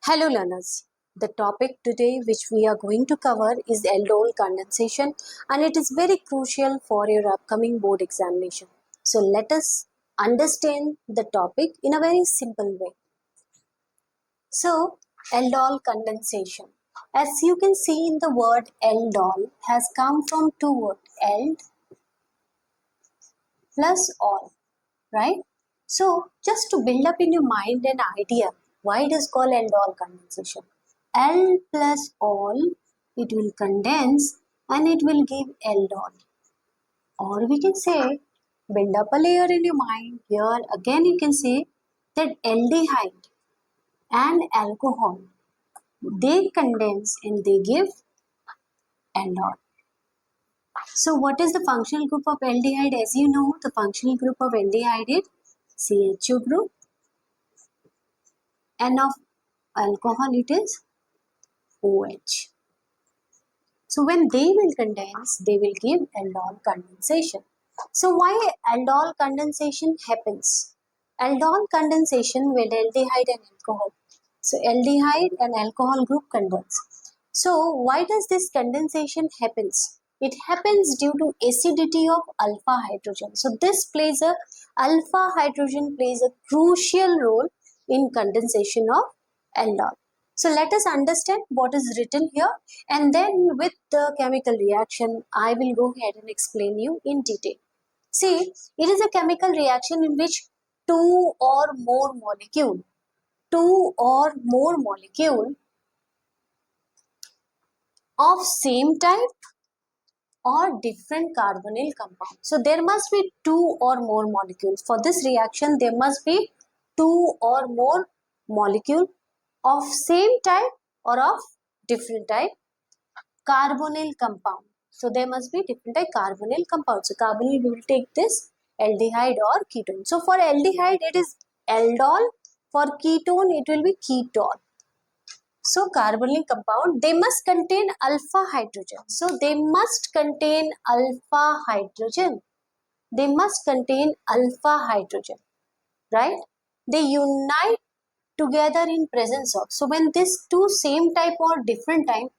Hello learners, the topic today which we are going to cover is aldol condensation and it is very crucial for your upcoming board examination. So let us understand the topic in a very simple way. So aldol condensation, as you can see in the word aldol has come from two words, ald plus all, right? So just to build up in your mind an idea, why it is called aldol condensation. L plus all, it will condense and it will give aldol. Or we can say, build up a layer in your mind. Here again you can say that aldehyde and alcohol, they condense and they give aldol. So what is the functional group of aldehyde? As you know, the functional group of aldehyde is CHO group, and of alcohol it is OH. So when they will condense, they will give aldol condensation. So why aldol condensation happens? Aldol condensation with aldehyde and alcohol. So aldehyde and alcohol group condense. So why does this condensation happens? It happens due to acidity of alpha hydrogen. So this plays a alpha hydrogen plays a crucial role in condensation of aldol. So let us understand what is written here, and then with the chemical reaction I will go ahead and explain you in detail. See, it is a chemical reaction in which two or more molecule of same type or different carbonyl compound. So there must be two or more molecules. For this reaction there must be two or more molecule of same type or of different type carbonyl compound. So there must be different type carbonyl compound. So carbonyl will take this aldehyde or ketone. So for aldehyde it is aldol, for ketone it will be ketol. So carbonyl compound, they must contain alpha hydrogen. So they must contain alpha hydrogen. They must contain alpha hydrogen, right? They unite together in presence of. So when this two same type or different type,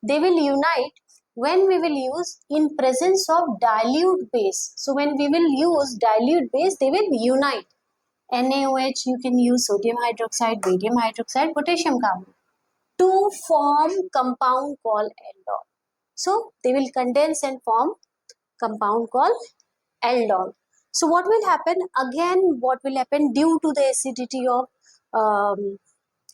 they will unite when we will use in presence of dilute base. So when we will use dilute base, they will unite. NaOH, you can use sodium hydroxide, barium hydroxide, potassium carbonate to form compound called aldol. So they will condense and form compound called aldol. So what will happen? Again, what will happen due to the acidity of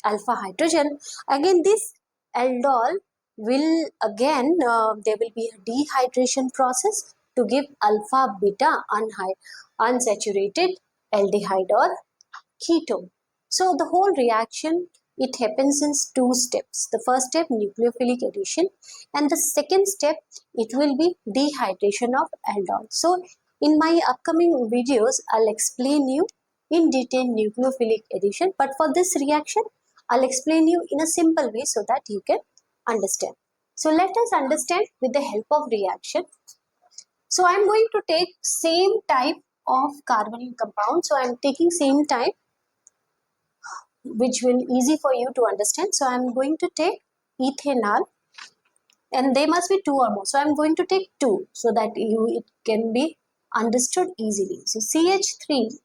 alpha hydrogen? Again, this aldol will again, there will be a dehydration process to give alpha beta unsaturated aldehyde or ketone. So the whole reaction, it happens in two steps. The first step, nucleophilic addition, and the second step, it will be dehydration of aldol. So in my upcoming videos, I'll explain you in detail nucleophilic addition, but for this reaction, I'll explain you in a simple way so that you can understand. So let us understand with the help of reaction. So I'm going to take same type of carbonyl compound. So I'm taking same type, which will easy for you to understand. So I'm going to take ethanol, and they must be two or more. So I'm going to take two so that it can be understood easily. So CH3.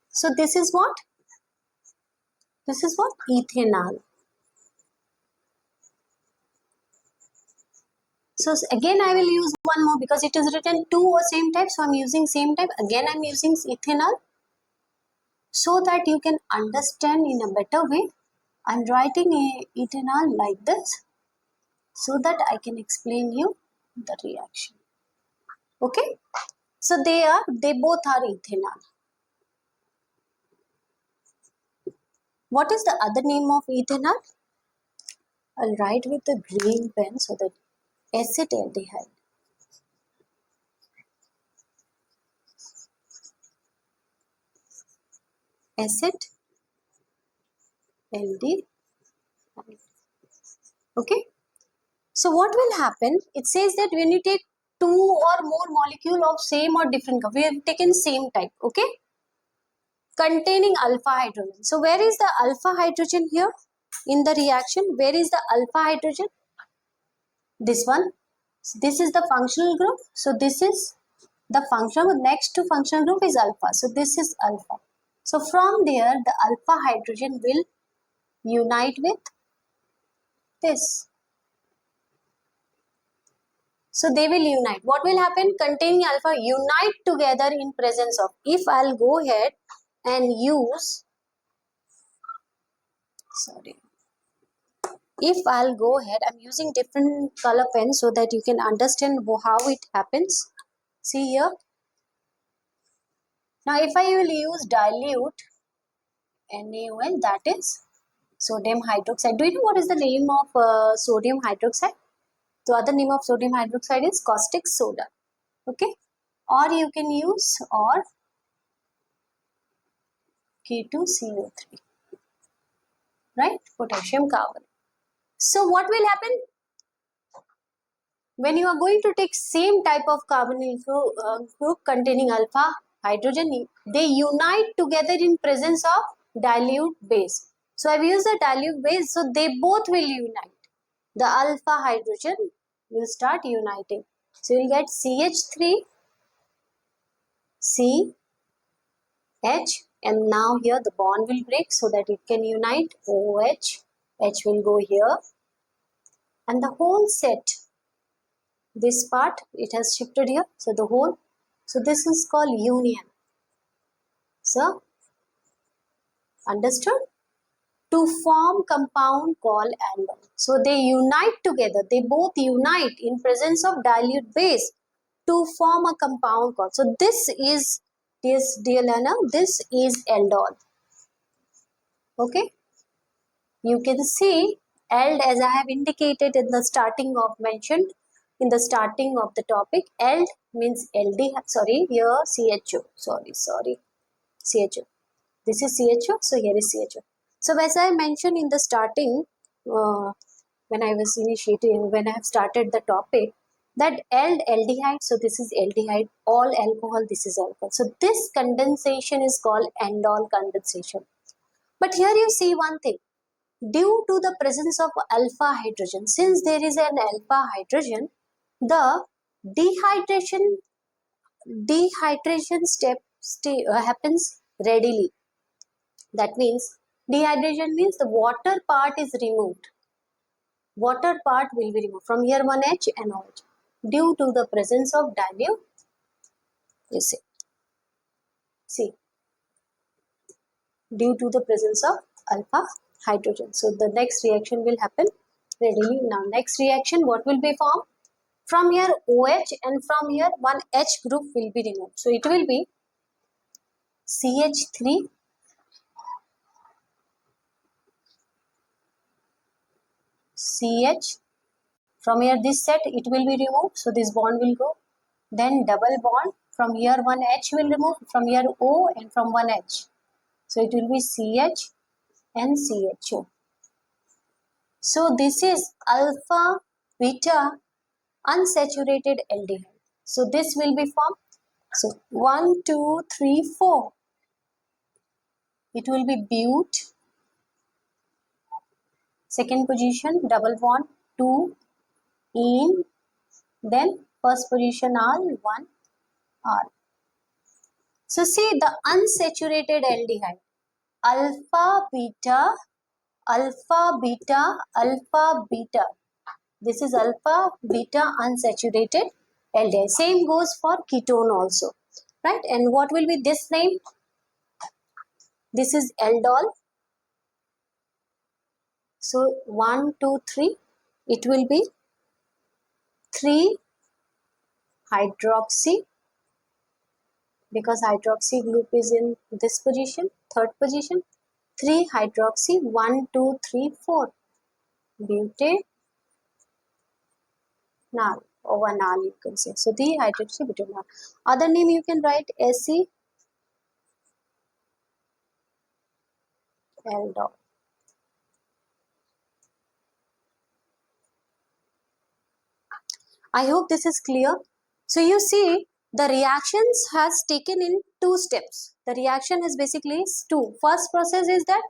So this is what? This is what? Ethanol. So again I will use one more because it is written two or same type. So I'm using same type. Again I'm using ethanol so that you can understand in a better way. I'm writing a ethanol like this so that I can explain you the reaction. Okay. So they both are ethanol. What is the other name of ethanol? I'll write with the green pen so that acetaldehyde. Acetaldehyde. Okay. So what will happen? It says that when you take two or more molecule of same or different, we have taken same type. Okay. containing alpha hydrogen. So where is the alpha hydrogen here in the reaction? Where is the alpha hydrogen? This one. This is the functional group. So this is the functional, next to functional group is alpha. So this is alpha. So from there the alpha hydrogen will unite with this. So they will unite. What will happen? Containing alpha unite together in presence of. If I'll go ahead and use, if I'll go ahead, I'm using different color pens so that you can understand how it happens. See here. Now if I will use dilute NaOH, that is sodium hydroxide. Do you know what is the name of sodium hydroxide? The other name of sodium hydroxide is caustic soda. Okay. Or you can use or K2CO3. Right? Potassium carbonate. So what will happen? When you are going to take same type of carbonyl group containing alpha hydrogen, they unite together in presence of dilute base. So I've used the dilute base, so they both will unite. The alpha hydrogen will start uniting. So you'll get CH3, C, H, and now here the bond will break so that it can unite. OH, H will go here, and the whole set, this part, it has shifted here. So the whole, so this is called union. So, understood? To form compound called aldol. So they unite together. They both unite in presence of dilute base to form a compound called. So this is, dear learner, this is aldol. Okay. You can see ald, as I have indicated in the starting of mentioned in the starting of the topic. Ald means aldehyde. Sorry, here CHO. Sorry. CHO. This is CHO. So here is CHO. So as I mentioned in the starting, when I was initiating, when I have started the topic, that aldehyde. So this is aldehyde. All alcohol. This is alcohol. So this condensation is called Aldol condensation. But here you see one thing. Due to the presence of alpha hydrogen, since there is an alpha hydrogen, the dehydration step happens readily. That means dehydration means the water part is removed. Water part will be removed from here, one H and OH due to the presence of dilute. You see, due to the presence of alpha hydrogen. So the next reaction will happen readily. Now next reaction, what will be formed? From here OH and from here one H group will be removed. So it will be CH3, CH. From here this set it will be removed. So this bond will go. Then double bond. From here one H will remove. From here O and from one H. So it will be CH and CHO. So this is alpha beta unsaturated aldehyde. So this will be formed. So 1, 2, 3, 4. It will be but. Second position double bond 2 in. Then first position R 1 R. So see the unsaturated aldehyde. Alpha beta, alpha beta, alpha beta. This is alpha beta unsaturated aldehyde. Same goes for ketone also. Right? And what will be this name? This is aldol. So 1, 2, 3. It will be 3-hydroxy, because hydroxy group is in this position, third position. 3-hydroxy, 1, 2, 3, 4. Butanal or 1-al you can say. So 3-hydroxy butanal. Other name you can write Se aldol. I hope this is clear. So you see the reactions has taken in 2 steps. The reaction is basically 2. First process is that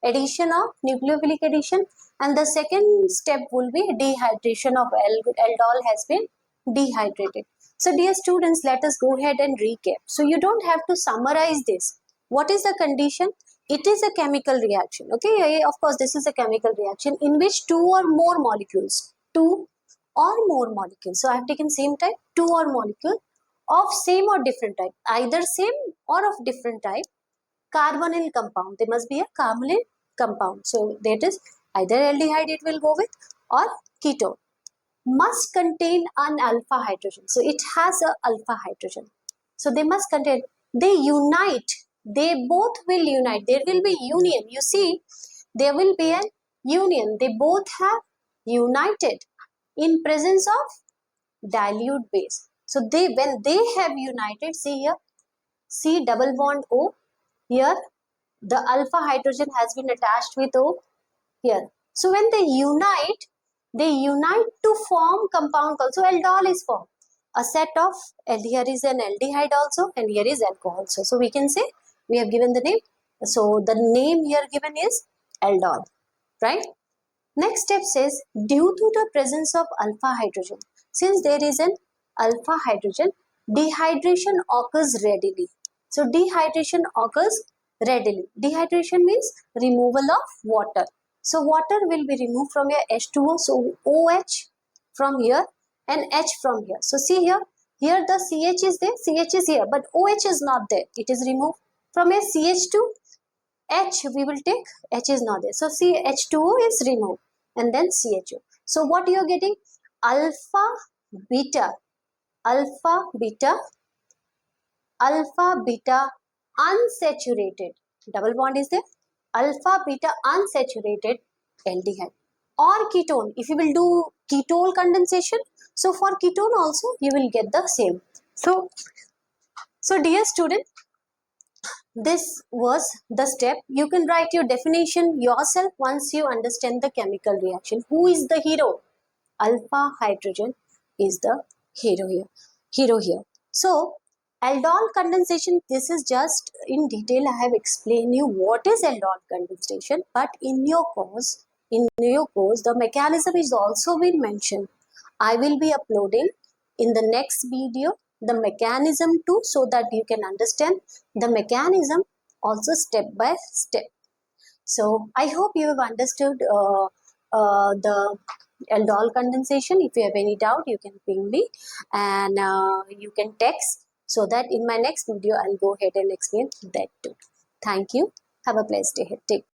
addition of nucleophilic addition, and the second step will be dehydration of aldol has been dehydrated. So dear students, let us go ahead and recap. So you don't have to summarize this. What is the condition? It is a chemical reaction. Okay, of course this is a chemical reaction in which 2 or more molecules, 2 or more molecules. So I have taken same type, 2 or molecule of same or different type, either same or of different type, carbonyl compound. They must be a carbonyl compound. So that is either aldehyde it will go with or ketone. Must contain an alpha hydrogen. So it has a alpha hydrogen. So they must contain, they unite, they both will unite. There will be union. You see, there will be an union. They both have united in presence of dilute base. So when they have united, see here, C double bond O, here the alpha hydrogen has been attached with O here. So when they unite to form compound called, so aldol is formed. A set of, here is an aldehyde also, and here is alcohol also. So we can say we have given the name. So the name here given is aldol, right? Next step says, due to the presence of alpha hydrogen, since there is an alpha hydrogen, dehydration occurs readily. So dehydration occurs readily. Dehydration means removal of water. So water will be removed from your H2O, so OH from here and H from here. So see here, here the CH is there, CH is here, but OH is not there. It is removed from a CH to H, we will take, H is not there. So see, H2O is removed and then CHO. So what you are getting? Alpha, beta, unsaturated. Double bond is there. Alpha, beta, unsaturated aldehyde. Or ketone. If you will do ketone condensation, so for ketone also you will get the same. So dear student, this was the step. You can write your definition yourself once you understand the chemical reaction. Who is the hero? Alpha hydrogen is the hero here. So aldol condensation, this is just in detail I have explained you what is aldol condensation, but in your course the mechanism is also been mentioned. I will be uploading in the next video the mechanism too, so that you can understand the mechanism also step by step. So I hope you have understood the aldol condensation. If you have any doubt, you can ping me and you can text, so that in my next video I'll go ahead and explain that too. Thank you. Have a blessed day. Take care.